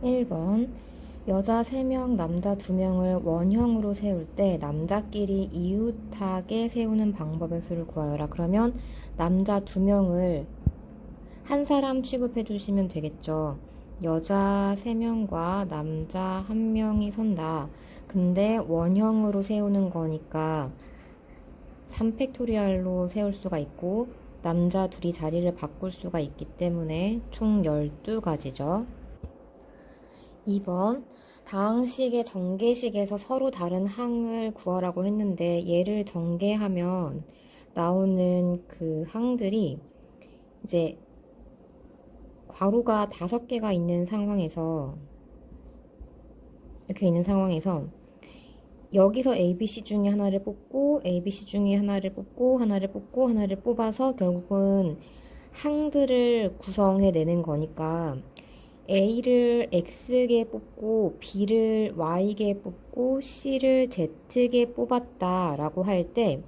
1번 여자 3명, 남자 2명을 원형으로 세울 때 남자끼리 이웃하게 세우는 방법의 수를 구하여라. 그러면 남자 2명을 한 사람 취급해 주시면 되겠죠. 여자 3명과 남자 1명이 선다. 근데 원형으로 세우는 거니까 3팩토리얼로 세울 수가 있고 남자 둘이 자리를 바꿀 수가 있기 때문에 총 12가지죠. 2번 다항식의 전개식에서 서로 다른 항을 구하라고 했는데 얘를 전개하면 나오는 그 항들이 이제 괄호가 5개가 있는 상황에서 이렇게 있는 상황에서 여기서 ABC 중에 하나를 뽑고 ABC 중에 하나를 뽑고 하나를 뽑고 하나를 뽑아서 결국은 항들을 구성해내는 거니까 A를 X개 뽑고 B를 Y개 뽑고 C를 Z개 뽑았다 라고 할 때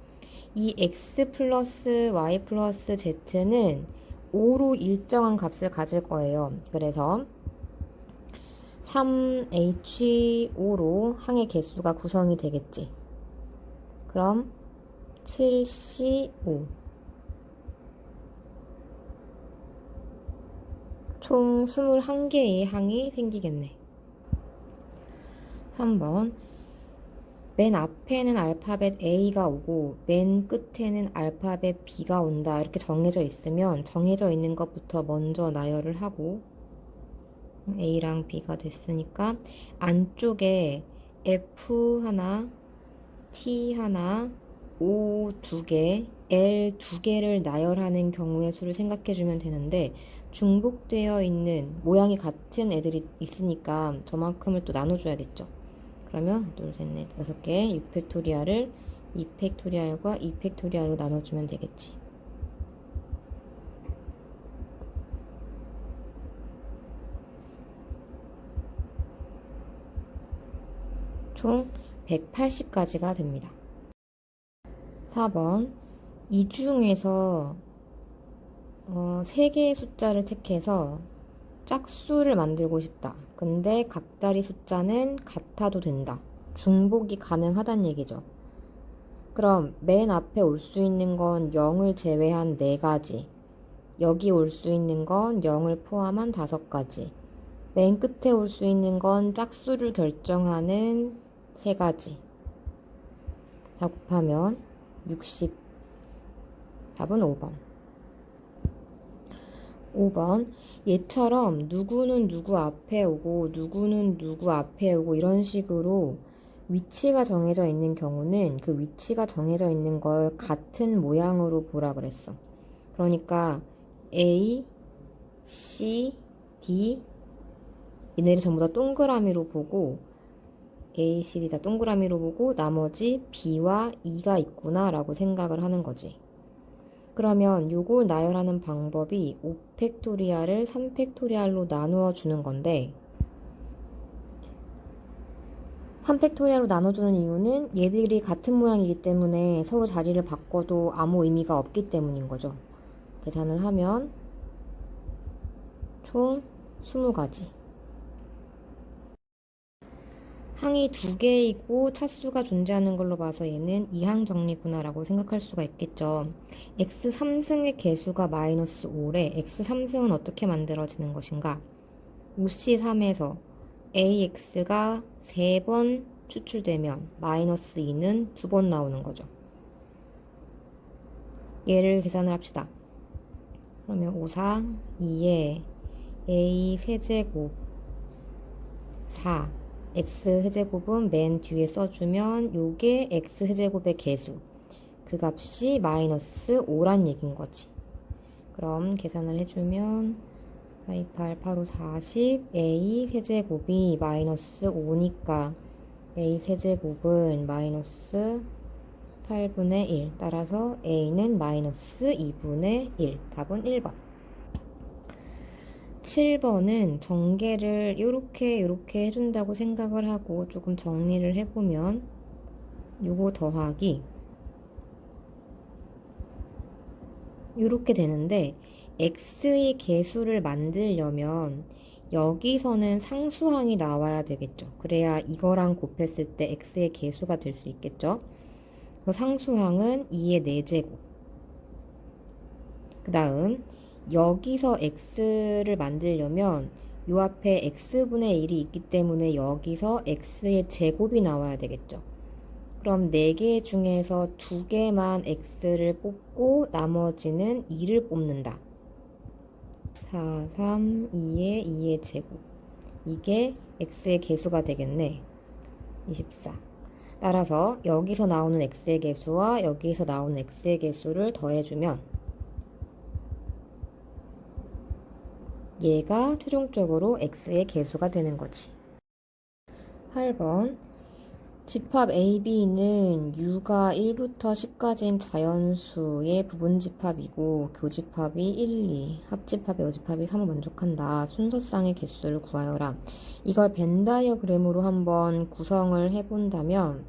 이 X 플러스 Y 플러스 Z는 5로 일정한 값을 가질 거예요. 그래서 3H5로 항의 개수가 구성이 되겠지. 그럼 7C5 총 21개의 항이 생기겠네. 3번 맨 앞에는 알파벳 A가 오고 맨 끝에는 알파벳 B가 온다. 이렇게 정해져 있으면 정해져 있는 것부터 먼저 나열을 하고 A랑 B가 됐으니까 안쪽에 F 하나, T 하나, O 2개, L 2개를 나열하는 경우의 수를 생각해주면 되는데 중복되어 있는 모양이 같은 애들이 있으니까 저만큼을 또 나눠줘야겠죠. 그러면 둘, 셋, 넷, 6개 6팩토리얼을 2팩토리얼과 2팩토리얼로 나눠주면 되겠지. 총 180가지가 됩니다. 4번 이 중에서 3개의 숫자를 택해서 짝수를 만들고 싶다. 근데 각자리 숫자는 같아도 된다. 중복이 가능하단 얘기죠. 그럼 맨 앞에 올 수 있는 건 0을 제외한 4가지. 여기 올 수 있는 건 0을 포함한 5가지. 맨 끝에 올 수 있는 건 짝수를 결정하는 3가지. 다 곱하면 60. 답은 5번. 5번 얘처럼 누구는 누구 앞에 오고 누구는 누구 앞에 오고 이런 식으로 위치가 정해져 있는 경우는 그 위치가 정해져 있는 걸 같은 모양으로 보라 그랬어. 그러니까 A, C, D 얘네를 전부 다 동그라미로 보고 A, C, D 다 동그라미로 보고 나머지 B와 E가 있구나 라고 생각을 하는 거지. 그러면 요걸 나열하는 방법이 5팩토리얼을 3팩토리얼로 나누어 주는 건데 3팩토리얼로 나눠주는 이유는 얘들이 같은 모양이기 때문에 서로 자리를 바꿔도 아무 의미가 없기 때문인 거죠. 계산을 하면 총 20가지. 항이 2개이고 차수가 존재하는 걸로 봐서 얘는 이항 정리구나 라고 생각할 수가 있겠죠. x 3승의 개수가 마이너스 5래. x 3승은 어떻게 만들어지는 것인가? 5C3에서 AX가 3번 추출되면 마이너스 2는 2번 나오는 거죠. 얘를 계산을 합시다. 그러면 5, 4, 2에 A 세제곱 4 x 세제곱은 맨 뒤에 써주면 요게 x 세제곱의 개수 그 값이 마이너스 5란 얘기인 거지. 그럼 계산을 해주면 4, 2, 8, 8, 5, 40 a 세제곱이 마이너스 5니까 a 세제곱은 마이너스 8분의 1 따라서 a는 마이너스 2분의 1 답은 1번. 7번은 전개를 요렇게 해준다고 생각을 하고 조금 정리를 해보면 요거 더하기 요렇게 되는데 x의 개수를 만들려면 여기서는 상수항이 나와야 되겠죠. 그래야 이거랑 곱했을 때 x의 개수가 될 수 있겠죠. 그 상수항은 2의 4제곱. 그 다음 여기서 x를 만들려면 요 앞에 x분의 1이 있기 때문에 여기서 x의 제곱이 나와야 되겠죠. 그럼 4개 중에서 2개만 x를 뽑고 나머지는 2를 뽑는다. 4, 3, 2의 2의 제곱. 이게 x의 개수가 되겠네. 24. 따라서 여기서 나오는 x의 개수와 여기서 나오는 x의 개수를 더해주면 얘가 최종적으로 x의 개수가 되는 거지. 8번 집합 AB는 U가 1부터 10까지인 자연수의 부분집합이고 교집합이 1, 2, 합집합의 여집합이 3을 만족한다. 순서쌍의 개수를 구하여라. 이걸 벤 다이어그램으로 한번 구성을 해본다면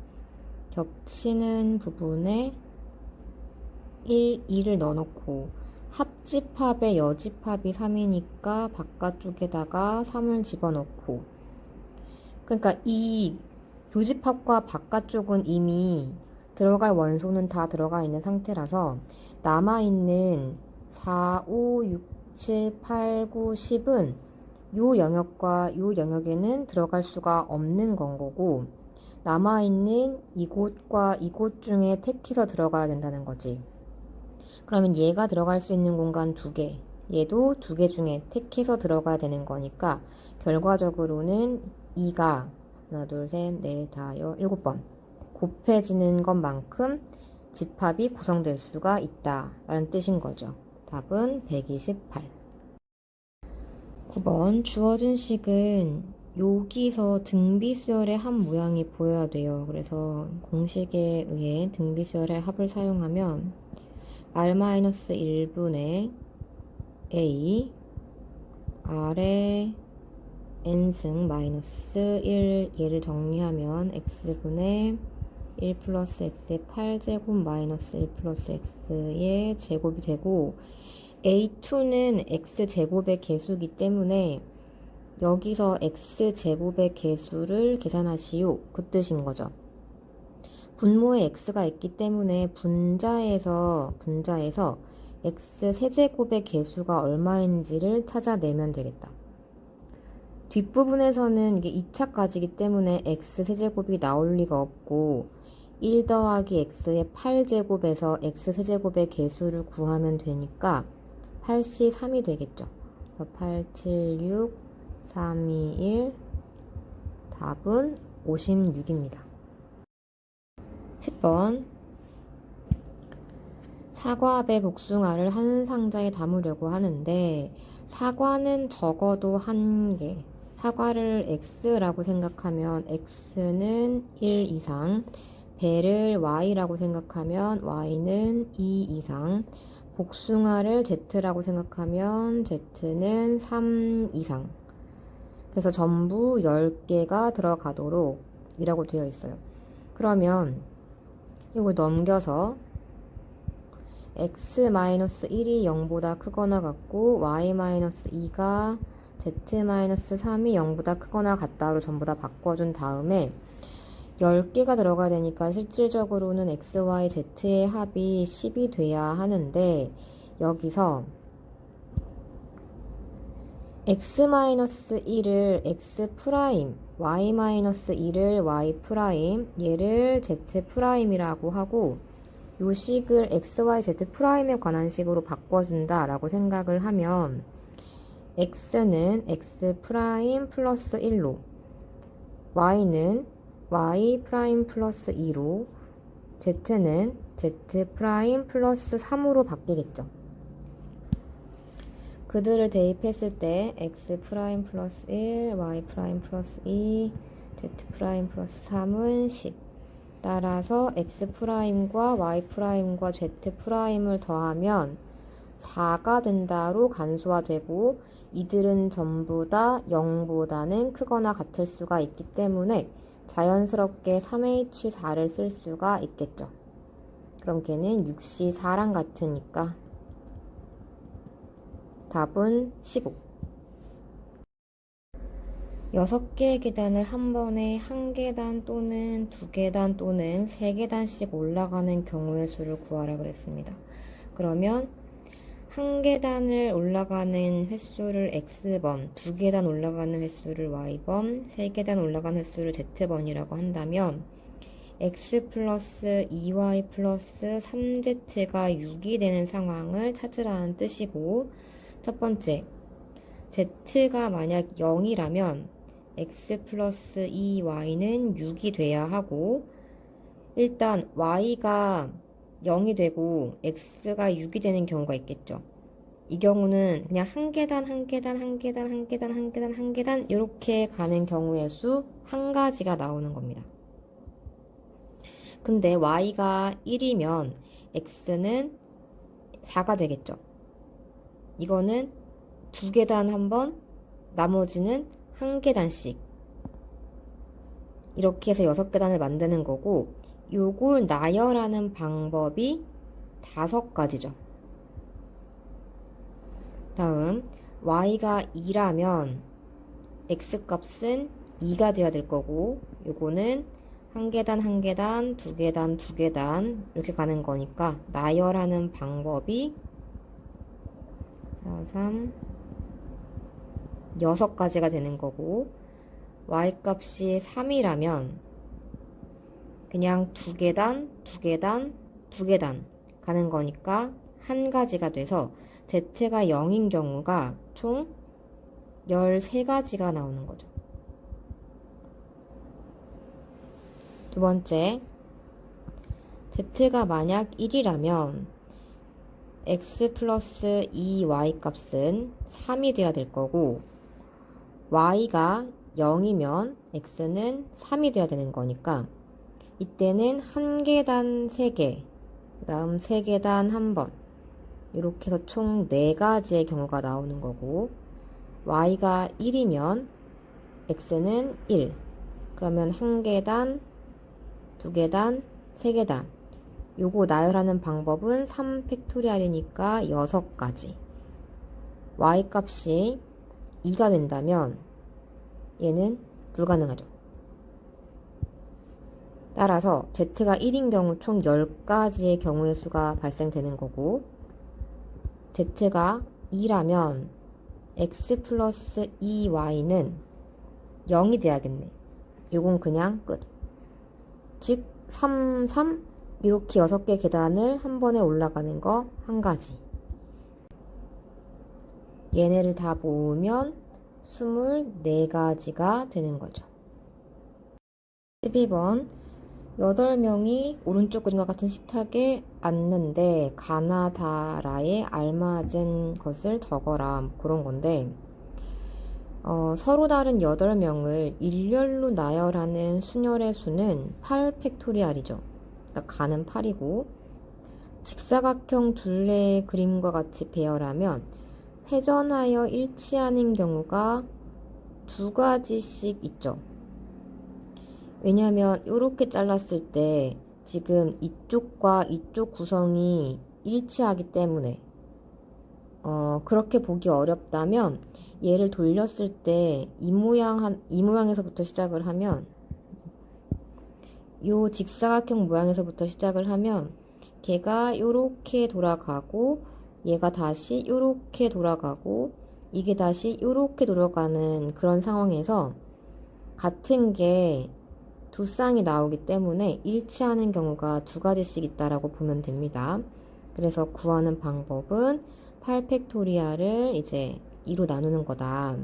겹치는 부분에 1, 2를 넣어놓고 합집합의 여집합이 3이니까 바깥쪽에다가 3을 집어넣고 그러니까 이 교집합과 바깥쪽은 이미 들어갈 원소는 다 들어가 있는 상태라서 남아있는 4, 5, 6, 7, 8, 9, 10은 요 영역과 요 영역에는 들어갈 수가 없는 건 거고 남아있는 이곳과 이곳 중에 택해서 들어가야 된다는 거지. 그러면 얘가 들어갈 수 있는 공간 2개, 얘도 2개 중에 택해서 들어가야 되는 거니까 결과적으로는 2가 하나, 둘, 셋, 넷, 다, 7번 곱해지는 것만큼 집합이 구성될 수가 있다 라는 뜻인 거죠. 답은 128. 9번 주어진 식은 여기서 등비수열의 합 모양이 보여야 돼요. 그래서 공식에 의해 등비수열의 합을 사용하면 r-1분의 a r의 n승 마이너스 1 얘를 정리하면 x분의 1 플러스 x의 8제곱 마이너스 1 플러스 x의 제곱이 되고 a2는 x제곱의 개수이기 때문에 여기서 x제곱의 개수를 계산하시오 그 뜻인 거죠. 분모에 x가 있기 때문에 분자에서 x 세제곱의 개수가 얼마인지를 찾아내면 되겠다. 뒷부분에서는 이게 2차까지이기 때문에 x 세제곱이 나올 리가 없고 1 더하기 x의 8제곱에서 x 세제곱의 개수를 구하면 되니까 8시 3이 되겠죠. 8, 7, 6, 3, 2, 1 답은 56입니다. 10번 사과배 복숭아를 한 상자에 담으려고 하는데 사과는 적어도 1개 사과를 x라고 생각하면 x는 1 이상 배를 y라고 생각하면 y는 2 이상 복숭아를 z라고 생각하면 z는 3 이상 그래서 전부 10개가 들어가도록 이라고 되어 있어요. 그러면 이걸 넘겨서 x-1이 0보다 크거나 같고 y-2가 z-3이 0보다 크거나 같다로 전부 다 바꿔준 다음에 10개가 들어가야 되니까 실질적으로는 x, y, z의 합이 10이 돼야 하는데 여기서 x-1을 x 프라임, y-2를 y 프라임, 얘를 z 프라임이라고 하고 요 식을 x, y, z 프라임에 관한 식으로 바꿔준다 라고 생각을 하면 x는 x 프라임 플러스 1로 y는 y 프라임 플러스 2로 z는 z 프라임 플러스 3으로 바뀌겠죠. 그들을 대입했을 때 x 프라임 플러스 1, y 프라임 플러스 2, z 프라임 플러스 3은 10 따라서 x 프라임과 y 프라임과 z 프라임을 더하면 4가 된다로 간수화되고 이들은 전부 다 0보다는 크거나 같을 수가 있기 때문에 자연스럽게 3H4를 쓸 수가 있겠죠. 그럼 걔는 6C4랑 같으니까 답은 15. 6개의 계단을 한 번에 한 계단 또는 두 계단 또는 세 계단씩 올라가는 경우의 수를 구하라 그랬습니다. 그러면 한 계단을 올라가는 횟수를 x번, 두 계단 올라가는 횟수를 y번, 세 계단 올라가는 횟수를 z번이라고 한다면 x 플러스 2y 플러스 3z가 6이 되는 상황을 찾으라는 뜻이고, 첫 번째, z가 만약 0이라면 x 플러스 2y는 6이 돼야 하고, 일단 y가 0이 되고 x가 6이 되는 경우가 있겠죠. 이 경우는 그냥 한 계단 한 계단 한 계단 한 계단 한 계단 한 계단 이렇게 가는 경우의 수 한 가지가 나오는 겁니다. 근데 y가 1이면 x는 4가 되겠죠. 이거는 두 계단 한 번, 나머지는 한 계단씩 이렇게 해서 6계단을 만드는 거고, 요걸 나열하는 방법이 5가지죠. 다음 y가 2라면 x 값은 2가 돼야 될 거고, 요거는 한 계단 한 계단, 두 계단 두 계단 이렇게 가는 거니까 나열하는 방법이 4, 3, 6가지가 되는 거고, y 값이 3이라면 그냥 두 계단, 두 계단, 두 계단 가는 거니까 한 가지가 돼서 z가 0인 경우가 총 13가지가 나오는 거죠. 두 번째, z가 만약 1이라면 x 플러스 2y 값은 3이 돼야 될 거고, y가 0이면 x는 3이 돼야 되는 거니까 이때는 한 계단 3개, 그 다음 세 계단 한 번, 이렇게 해서 총 4가지의 경우가 나오는 거고, y가 1이면 x는 1, 그러면 한 계단, 두 계단, 세 계단. 요거 나열하는 방법은 3팩토리알이니까 6가지. y 값이 2가 된다면 얘는 불가능하죠. 따라서 z가 1인 경우 총 10가지의 경우의 수가 발생되는 거고, z가 2라면 x 플러스 2y는 0이 돼야겠네. 요건 그냥 끝. 즉 3, 3 이렇게 6개 계단을 한 번에 올라가는 거 한 가지. 얘네를 다 모으면 24가지가 되는 거죠. 12번 8명이 오른쪽 그림과 같은 식탁에 앉는데 가나다라에 알맞은 것을 적어라, 그런 건데, 서로 다른 8명을 일렬로 나열하는 순열의 수는 8팩토리알이죠. 그러니까 가는 8이고, 직사각형 둘레의 그림과 같이 배열하면 회전하여 일치하는 경우가 2가지씩 있죠. 왜냐하면 이렇게 잘랐을 때 지금 이쪽과 이쪽 구성이 일치하기 때문에 그렇게 보기 어렵다면 얘를 돌렸을 때 이 모양에서부터 시작을 하면, 요 직사각형 모양에서부터 시작을 하면 걔가 요렇게 돌아가고 얘가 다시 요렇게 돌아가고 이게 다시 요렇게 돌아가는 그런 상황에서 같은 게 두 쌍이 나오기 때문에 일치하는 경우가 2가지씩 있다라고 보면 됩니다. 그래서 구하는 방법은 8팩토리알을 이제 2로 나누는 거다.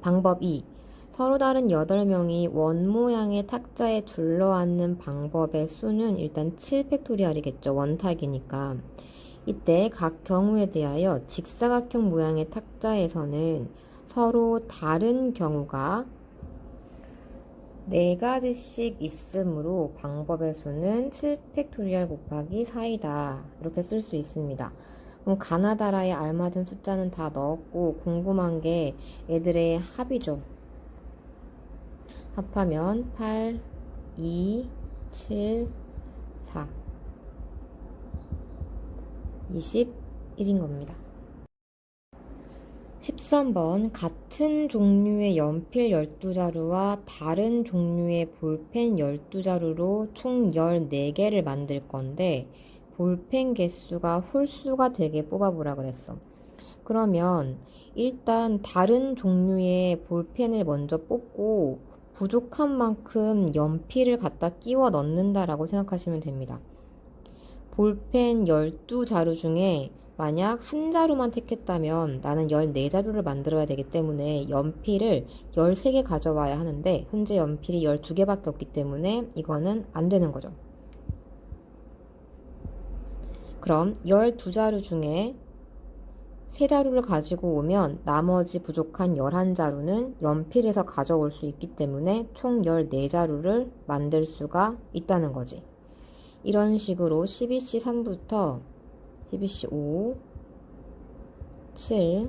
방법 2. 서로 다른 8명이 원 모양의 탁자에 둘러앉는 방법의 수는 일단 7팩토리알이겠죠. 원탁이니까. 이때 각 경우에 대하여 직사각형 모양의 탁자에서는 서로 다른 경우가 4가지씩 있으므로 방법의 수는 7팩토리알 곱하기 4이다. 이렇게 쓸 수 있습니다. 그럼 가나다라에 알맞은 숫자는 다 넣었고, 궁금한 게 얘들의 합이죠. 합하면 8, 2, 7, 4, 21인 겁니다. 13번 같은 종류의 연필 12자루와 다른 종류의 볼펜 12자루로 총 14개를 만들 건데 볼펜 개수가 홀수가 되게 뽑아보라 그랬어. 그러면 일단 다른 종류의 볼펜을 먼저 뽑고 부족한 만큼 연필을 갖다 끼워 넣는다라고 생각하시면 됩니다. 볼펜 12자루 중에 만약 한 자루만 택했다면 나는 14자루를 만들어야 되기 때문에 연필을 13개 가져와야 하는데 현재 연필이 12개밖에 없기 때문에 이거는 안 되는 거죠. 그럼 12자루 중에 3자루를 가지고 오면 나머지 부족한 11자루는 연필에서 가져올 수 있기 때문에 총 14자루를 만들 수가 있다는 거지. 이런 식으로 12C 3부터 12C 5, 7,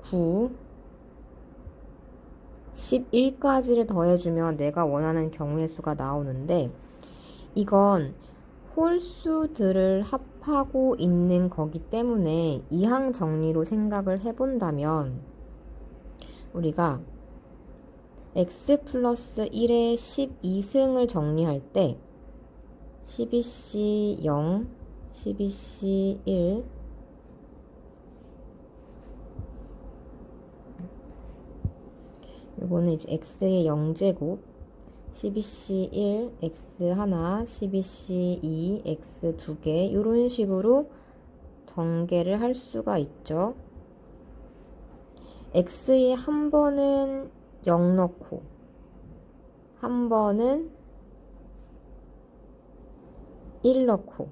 9, 11까지를 더해주면 내가 원하는 경우의 수가 나오는데 이건 홀수들을 합하고 있는 거기 때문에 이항 정리로 생각을 해본다면 우리가 x 플러스 1의 12승을 정리할 때 12c 0, 12c 1, 요거는 이제 x의 0제곱, 12c 1, x 하나, 12c 2, x 2개 이런 식으로 전개를 할 수가 있죠. x에 한 번은 0 넣고 한 번은 1 넣고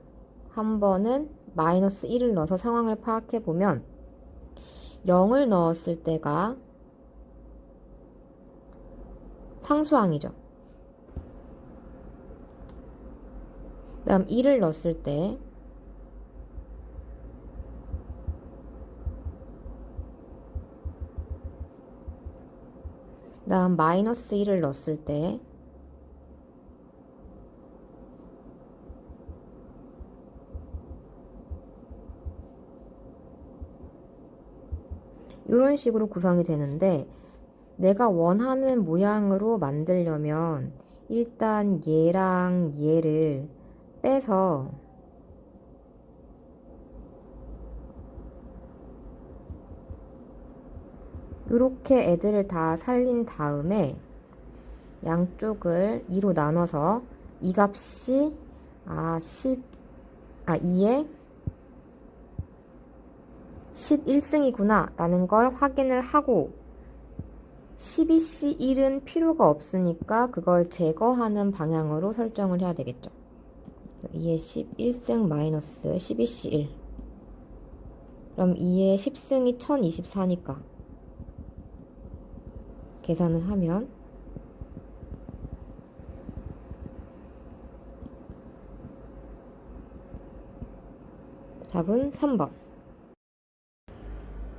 한 번은 마이너스 1을 넣어서 상황을 파악해 보면 0을 넣었을 때가 상수항이죠. 그 다음 1을 넣었을 때 그 다음 마이너스 1을 넣었을 때 이런 식으로 구성이 되는데 내가 원하는 모양으로 만들려면 일단 얘랑 얘를 빼서 이렇게 애들을 다 살린 다음에 양쪽을 2로 나눠서 이 값이 2에 11승이구나 라는 걸 확인을 하고 12C1은 필요가 없으니까 그걸 제거하는 방향으로 설정을 해야 되겠죠. 2의 11승 마이너스 12C1 그럼 2의 10승이 1024니까 계산을 하면 답은 3번.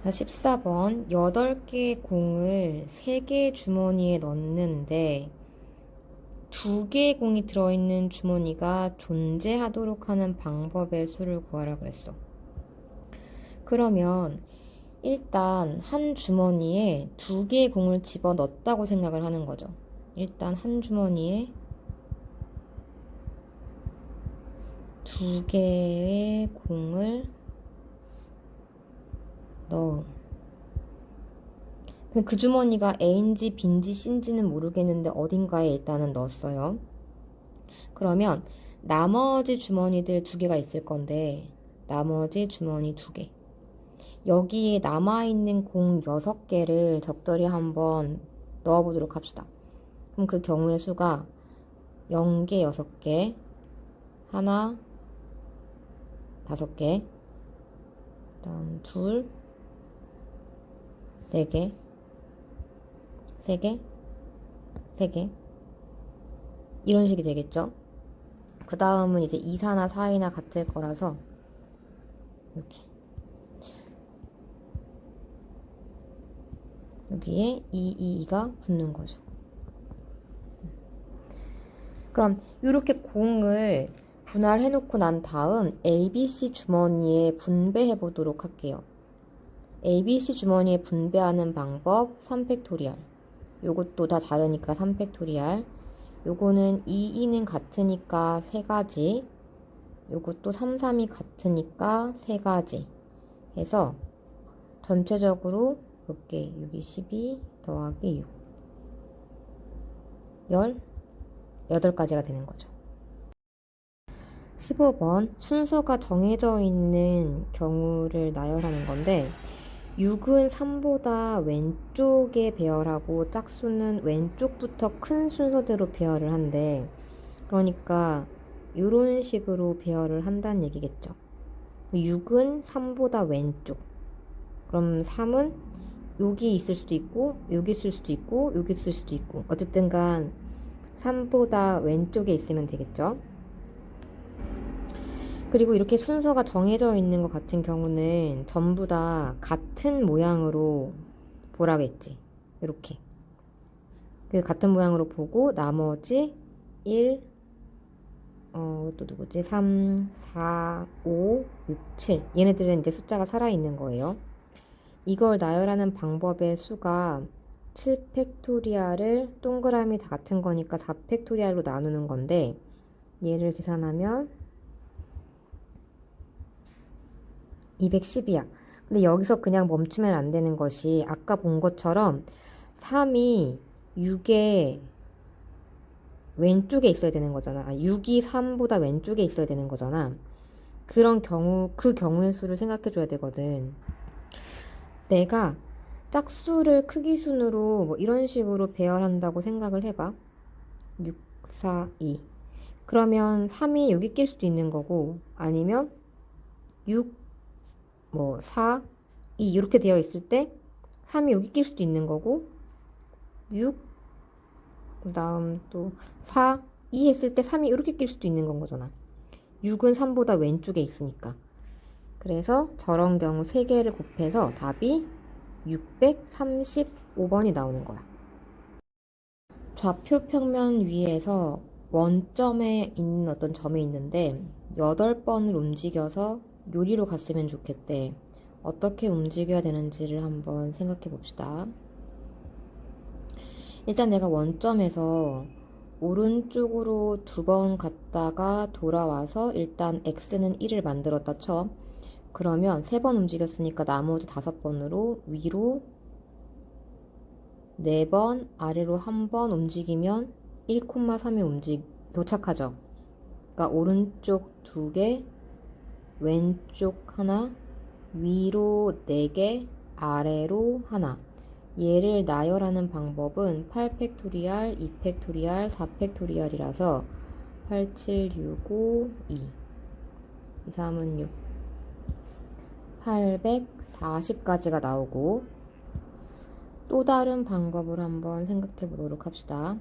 자, 14번 8개의 공을 3개의 주머니에 넣는데 2개의 공이 들어있는 주머니가 존재하도록 하는 방법의 수를 구하라 그랬어. 그러면 일단 한 주머니에 2개의 공을 집어넣었다고 생각을 하는 거죠. 일단 한 주머니에 2개의 공을 넣음. 근데 그 주머니가 A인지 B인지 C인지는 모르겠는데 어딘가에 일단은 넣었어요. 그러면 나머지 주머니들 2개가 있을 건데 나머지 주머니 2개 여기에 남아있는 공 6개를 적절히 한번 넣어보도록 합시다. 그럼 그 경우의 수가 0개 6개 하나 5개 그 다음 둘 4개 3개 3개 이런 식이 되겠죠. 그 다음은 이제 2사나 4이나 같을 거라서 이렇게 여기에 2가 붙는 거죠. 그럼 이렇게 공을 분할해 놓고 난 다음 ABC 주머니에 분배해 보도록 할게요. ABC 주머니에 분배하는 방법 3팩토리얼. 요것도 다 다르니까 3팩토리얼. 요거는 2, 2는 같으니까 3가지. 요것도 3, 3이 같으니까 3가지. 해서 전체적으로 몇 개? 6이 12 더하기 6. 18가지가 되는 거죠. 15번 순서가 정해져 있는 경우를 나열하는 건데 6은 3보다 왼쪽에 배열하고 짝수는 왼쪽부터 큰 순서대로 배열을 한대. 그러니까 이런 식으로 배열을 한다는 얘기겠죠. 6은 3보다 왼쪽. 그럼 3은 여기 있을 수도 있고 여기 있을 수도 있고 여기 있을 수도 있고 어쨌든 간 3보다 왼쪽에 있으면 되겠죠. 그리고 이렇게 순서가 정해져 있는 것 같은 경우는 전부 다 같은 모양으로 보라겠지. 이렇게. 그래서 같은 모양으로 보고 나머지 1, 또 누구지? 3, 4, 5, 6, 7. 얘네들은 이제 숫자가 살아있는 거예요. 이걸 나열하는 방법의 수가 7팩토리알을 동그라미 다 같은 거니까 4팩토리알로 나누는 건데 얘를 계산하면 210이야. 근데 여기서 그냥 멈추면 안 되는 것이 아까 본 것처럼 3이 6의 왼쪽에 있어야 되는 거잖아. 6이 3보다 왼쪽에 있어야 되는 거잖아. 그런 경우, 그 경우의 수를 생각해 줘야 되거든. 내가 짝수를 크기 순으로 뭐 이런 식으로 배열한다고 생각을 해봐. 6, 4, 2. 그러면 3이 여기 낄 수도 있는 거고, 아니면 6, 4, 2 이렇게 되어 있을 때 3이 여기 낄 수도 있는 거고 6, 그 다음 또 4, 2 했을 때 3이 이렇게 낄 수도 있는 건 거잖아. 6은 3보다 왼쪽에 있으니까. 그래서 저런 경우 3개를 곱해서 답이 635번이 나오는 거야. 좌표 평면 위에서 원점에 있는 어떤 점이 있는데 8번을 움직여서 요리로 갔으면 좋겠대. 어떻게 움직여야 되는지를 한번 생각해 봅시다. 일단 내가 원점에서 오른쪽으로 2번 갔다가 돌아와서 일단 x는 1을 만들었다 쳐. 그러면 3번 움직였으니까 나머지 5번으로 위로 4번, 아래로 1번 움직이면 1,3에 도착하죠. 그러니까 오른쪽 2개, 왼쪽 하나, 위로 4개, 아래로 하나. 얘를 나열하는 방법은 8팩토리알, 2팩토리알, 4팩토리알이라서 8, 7, 6, 5, 2. 2, 3은 6. 840까지가 나오고 또 다른 방법을 한번 생각해 보도록 합시다.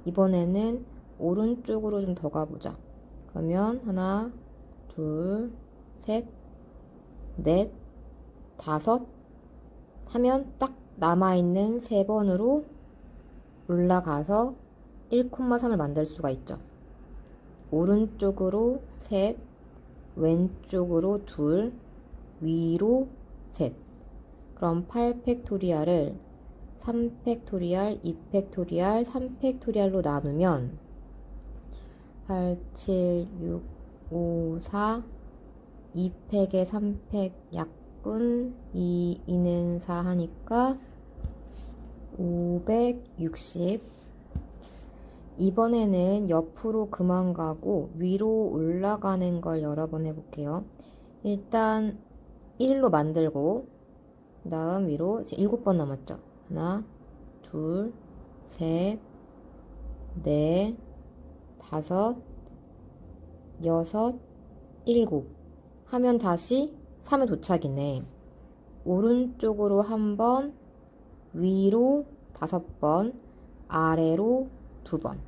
이번에는 오른쪽으로 좀 더 가보자. 그러면 하나, 둘, 셋, 넷, 5 하면 딱 남아있는 3번으로 올라가서 1,3을 만들 수가 있죠. 오른쪽으로 셋, 왼쪽으로 둘, 위로 셋. 그럼 8팩토리알을 3팩토리알, 2팩토리알, 3팩토리알로 나누면 8, 7, 6, 5, 4 2팩에 3팩 약분 2는 4 하니까 560. 이번에는 옆으로 그만 가고 위로 올라가는 걸 여러 번 해볼게요. 일단 1로 만들고 그 다음 위로 지금 7번 남았죠. 하나, 둘, 셋, 넷, 5, 6, 7 하면 다시 3에 도착이네. 오른쪽으로 한 번, 위로 5번, 아래로 2번.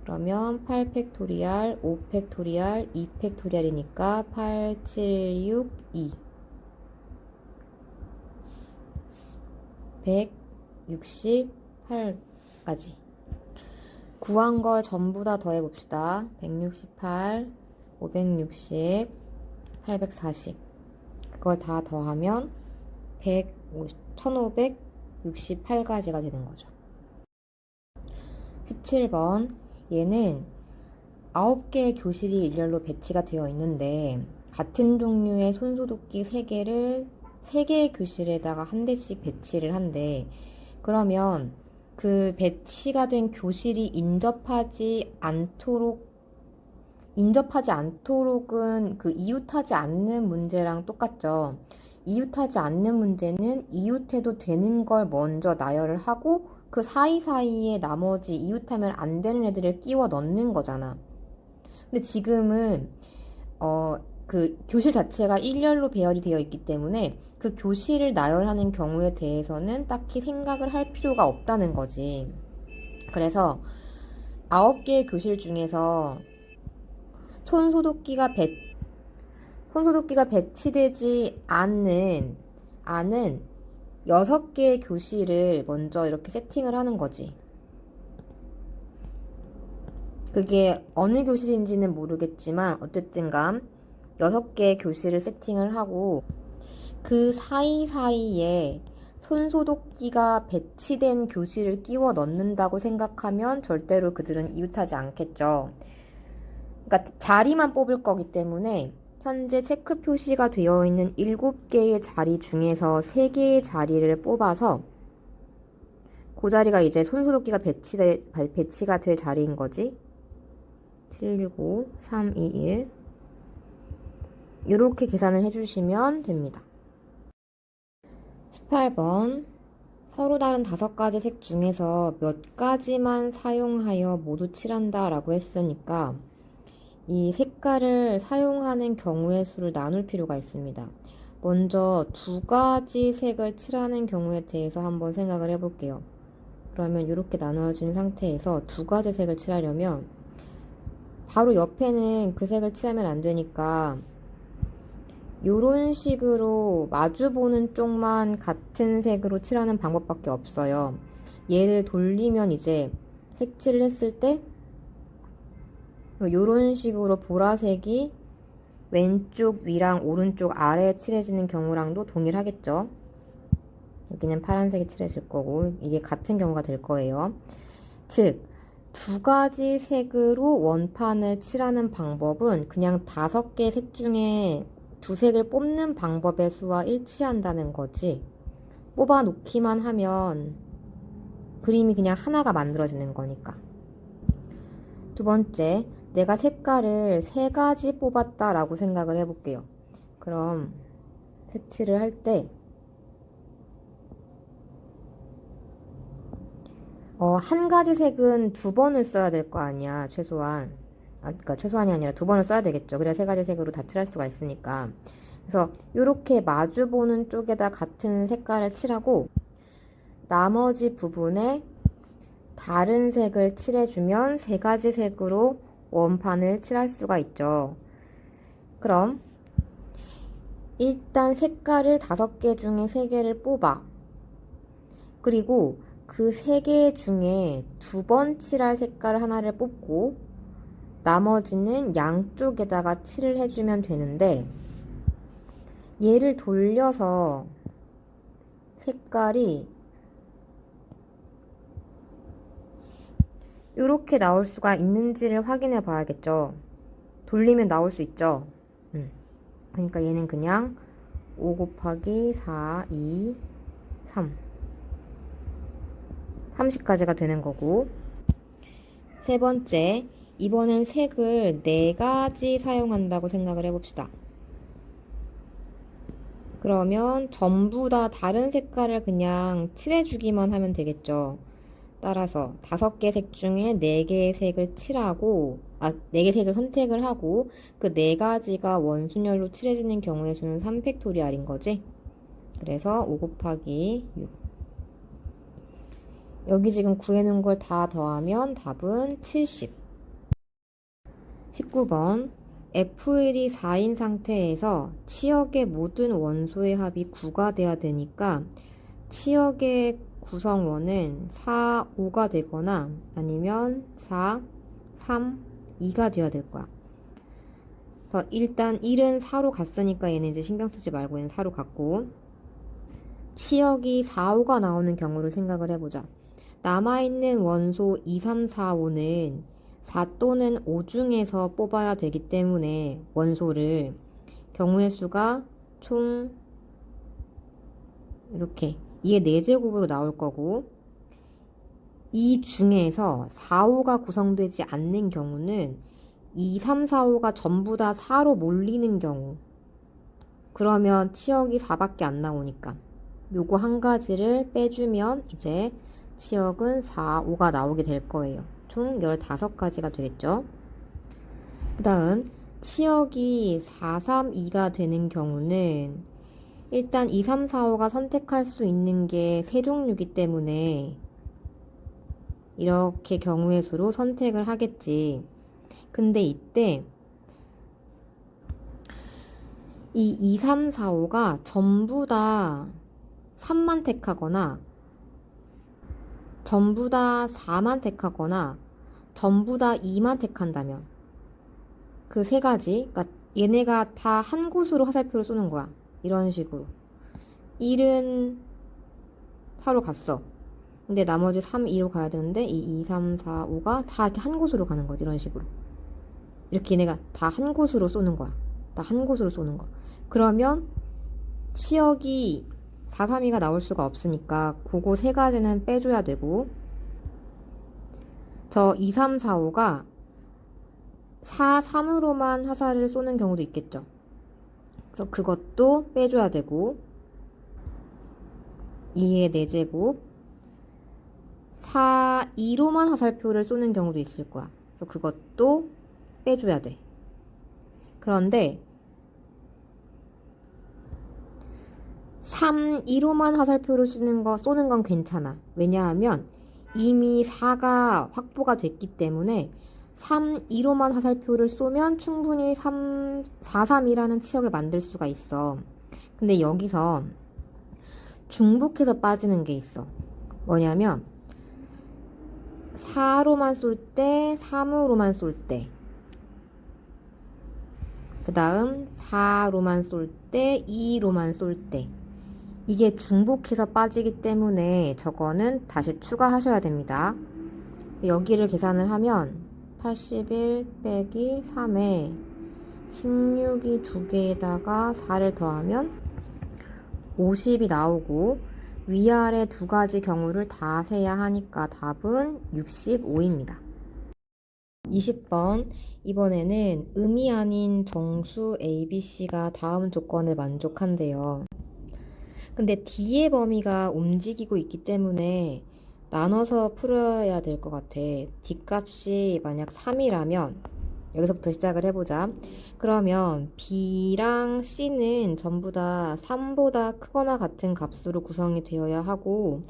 그러면 8팩토리알, 5팩토리알, 2팩토리알이니까 8, 7, 6, 2. 168까지. 구한 걸 전부 다 더해봅시다. 168, 560, 840. 그걸 다 더하면 1568가지가 되는 거죠. 17번 얘는 9개의 교실이 일렬로 배치가 되어 있는데 같은 종류의 손소독기 3개를 3개의 교실에다가 한 대씩 배치를 한대. 그러면 그 배치가 된 교실이 인접하지 않도록은 그 이웃하지 않는 문제랑 똑같죠. 이웃하지 않는 문제는 이웃해도 되는 걸 먼저 나열을 하고 그 사이사이에 나머지 이웃하면 안 되는 애들을 끼워 넣는 거잖아. 근데 지금은 그 교실 자체가 일렬로 배열이 되어 있기 때문에 그 교실을 나열하는 경우에 대해서는 딱히 생각을 할 필요가 없다는 거지. 그래서 9개의 교실 중에서 손소독기가 배치되지 않은 6개의 교실을 먼저 이렇게 세팅을 하는 거지. 그게 어느 교실인지는 모르겠지만 어쨌든간 6개의 교실을 세팅을 하고 그 사이사이에 손소독기가 배치된 교실을 끼워 넣는다고 생각하면 절대로 그들은 이웃하지 않겠죠. 그러니까 자리만 뽑을 거기 때문에 현재 체크 표시가 되어 있는 7개의 자리 중에서 3개의 자리를 뽑아서 그 자리가 이제 손소독기가 배치가 될 자리인 거지. 765, 321 이렇게 계산을 해주시면 됩니다. 18번 서로 다른 5가지 색 중에서 몇 가지만 사용하여 모두 칠한다 라고 했으니까 이 색깔을 사용하는 경우의 수를 나눌 필요가 있습니다. 먼저 2가지 색을 칠하는 경우에 대해서 한번 생각을 해볼게요. 그러면 이렇게 나누어진 상태에서 2가지 색을 칠하려면 바로 옆에는 그 색을 칠하면 안 되니까 이런 식으로 마주보는 쪽만 같은 색으로 칠하는 방법밖에 없어요. 얘를 돌리면 이제 색칠을 했을 때 이런 식으로 보라색이 왼쪽 위랑 오른쪽 아래에 칠해지는 경우랑도 동일하겠죠. 여기는 파란색이 칠해질 거고 이게 같은 경우가 될 거예요. 즉 2가지 색으로 원판을 칠하는 방법은 그냥 5개 색 중에 2색을 뽑는 방법의 수와 일치한다는 거지. 뽑아 놓기만 하면 그림이 그냥 하나가 만들어지는 거니까. 2번째, 내가 색깔을 3가지 뽑았다 라고 생각을 해볼게요. 그럼 색칠을 할 때 한 가지 색은 2번을 써야 될 거 아니야, 최소한. 그러니까 최소한이 아니라 2번을 써야 되겠죠. 그래야 3가지 색으로 다 칠할 수가 있으니까. 그래서 이렇게 마주보는 쪽에다 같은 색깔을 칠하고 나머지 부분에 다른 색을 칠해주면 3가지 색으로 원판을 칠할 수가 있죠. 그럼 일단 색깔을 5개 중에 3개를 뽑아. 그리고 그 3개 중에 2번 칠할 색깔 하나를 뽑고 나머지는 양쪽에다가 칠을 해주면 되는데 얘를 돌려서 색깔이 이렇게 나올 수가 있는지를 확인해 봐야겠죠. 돌리면 나올 수 있죠. 그러니까 얘는 그냥 5 곱하기 4, 2, 3 30까지가 되는 거고. 3번째, 이번엔 색을 4가지 사용한다고 생각을 해봅시다. 그러면 전부 다 다른 색깔을 그냥 칠해주기만 하면 되겠죠. 따라서 5개 색 중에 4개의 색을 칠하고 4개 색을 선택을 하고 그 4가지가 원순열로 칠해지는 경우의 수는 3팩토리알인 거지. 그래서 5 곱하기 6 여기 지금 구해놓은 걸 다 더하면 답은 70. 19번 F1이 4인 상태에서 치역의 모든 원소의 합이 9가 돼야 되니까 치역의 구성원은 4, 5가 되거나 아니면 4, 3, 2가 돼야 될 거야. 그래서 일단 1은 4로 갔으니까 얘는 이제 신경 쓰지 말고 얘는 4로 갔고 치역이 4, 5가 나오는 경우를 생각을 해보자. 남아있는 원소 2, 3, 4, 5는 4 또는 5 중에서 뽑아야 되기 때문에 원소를 경우의 수가 총 이렇게 이게 4제곱으로 나올 거고, 이 중에서 4, 5가 구성되지 않는 경우는 2, 3, 4, 5가 전부 다 4로 몰리는 경우, 그러면 치역이 4밖에 안 나오니까 요거 한 가지를 빼주면 이제 치역은 4, 5가 나오게 될 거예요. 총 15가지가 되겠죠. 그 다음 치역이 4, 3, 2가 되는 경우는 일단 2, 3, 4, 5가 선택할 수 있는 게 세 종류이기 때문에 이렇게 경우의 수로 선택을 하겠지. 근데 이때 이 2, 3, 4, 5가 전부 다 3만 택하거나 전부 다 4만 택하거나 전부 다 2만 택한다면 그 세 가지, 그러니까 얘네가 다 한 곳으로 화살표를 쏘는 거야. 이런 식으로 1은 4로 갔어. 근데 나머지 3, 2로 가야 되는데 이 2, 3, 4, 5가 다 이렇게 한 곳으로 가는 거지. 이런 식으로 이렇게 얘네가 다 한 곳으로 쏘는 거야. 다 한 곳으로 쏘는 거. 그러면 치역이 4, 3, 2가 나올 수가 없으니까 그거 세 가지는 빼줘야 되고, 저 2, 3, 4, 5가 4, 3으로만 화살을 쏘는 경우도 있겠죠. 그래서 그것도 빼줘야 되고, 2의 4제곱 4, 2로만 화살표를 쏘는 경우도 있을 거야. 그래서 그것도 빼줘야 돼. 그런데 3, 2로만 화살표를 쏘는 건 괜찮아. 왜냐하면 이미 4가 확보가 됐기 때문에 3, 2로만 화살표를 쏘면 충분히 3, 4, 3이라는 치역을 만들 수가 있어. 근데 여기서 중복해서 빠지는 게 있어. 뭐냐면 4로만 쏠 때, 3으로만 쏠 때, 그 다음 4로만 쏠 때, 2로만 쏠 때, 이게 중복해서 빠지기 때문에 저거는 다시 추가하셔야 됩니다. 여기를 계산을 하면 81 빼기 3에 16이 두 개에다가 4를 더하면 50이 나오고, 위아래 두 가지 경우를 다 세야 하니까 답은 65입니다. 20번. 이번에는 음이 아닌 정수 ABC가 다음 조건을 만족한대요. 근데 D의 범위가 움직이고 있기 때문에 나눠서 풀어야 될 것 같아. D 값이 만약 3이라면 여기서부터 시작을 해보자. 그러면 B랑 C는 전부 다 3보다 크거나 같은 값으로 구성이 되어야 하고,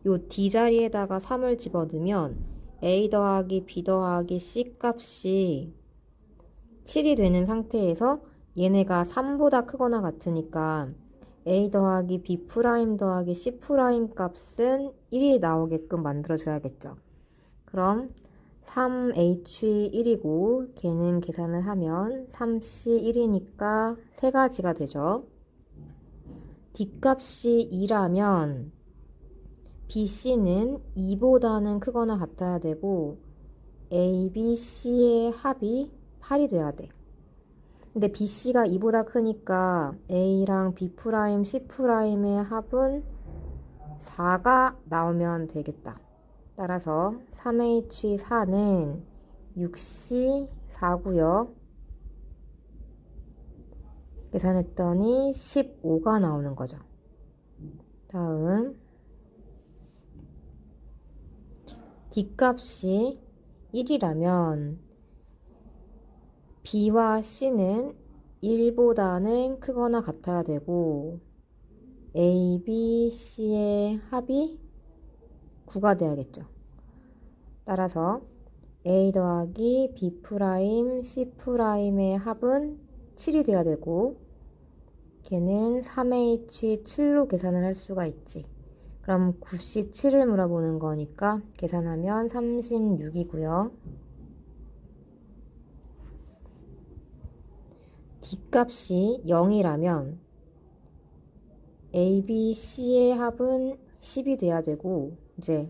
요 D 자리에다가 3을 집어넣으면 A 더하기 B 더하기 C 값이 7이 되는 상태에서 얘네가 3보다 크거나 같으니까 A 더하기 B 프라임 더하기 C 프라임 값은 1이 나오게끔 만들어줘야겠죠. 그럼 3H 1이고 걔는 계산을 하면 3C 1이니까 세 가지가 되죠. D 값이 2라면 BC는 2보다는 크거나 같아야 되고 A, B, C의 합이 8이 돼야 돼. 근데 BC가 2보다 크니까 A랑 B 프라임, C 프라임의 합은 4가 나오면 되겠다. 따라서 3H4는 6C4고요. 계산했더니 15가 나오는 거죠. 다음 D값이 1이라면 B와 C는 1보다는 크거나 같아야 되고 A, B, C의 합이 9가 돼야겠죠. 따라서 A 더하기 B 프라임, C 프라임의 합은 7이 돼야 되고 걔는 3H7로 계산을 할 수가 있지. 그럼 9C7을 물어보는 거니까 계산하면 36이고요. D 값이 0이라면 A, B, C의 합은 10이 돼야 되고 이제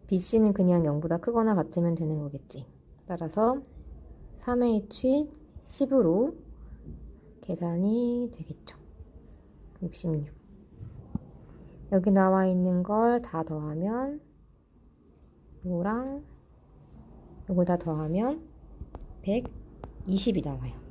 B, C는 그냥 0보다 크거나 같으면 되는 거겠지. 따라서 3H 10으로 계산이 되겠죠. 66. 여기 나와 있는 걸 다 더하면 요거랑 요걸 다 더하면 120이 나와요.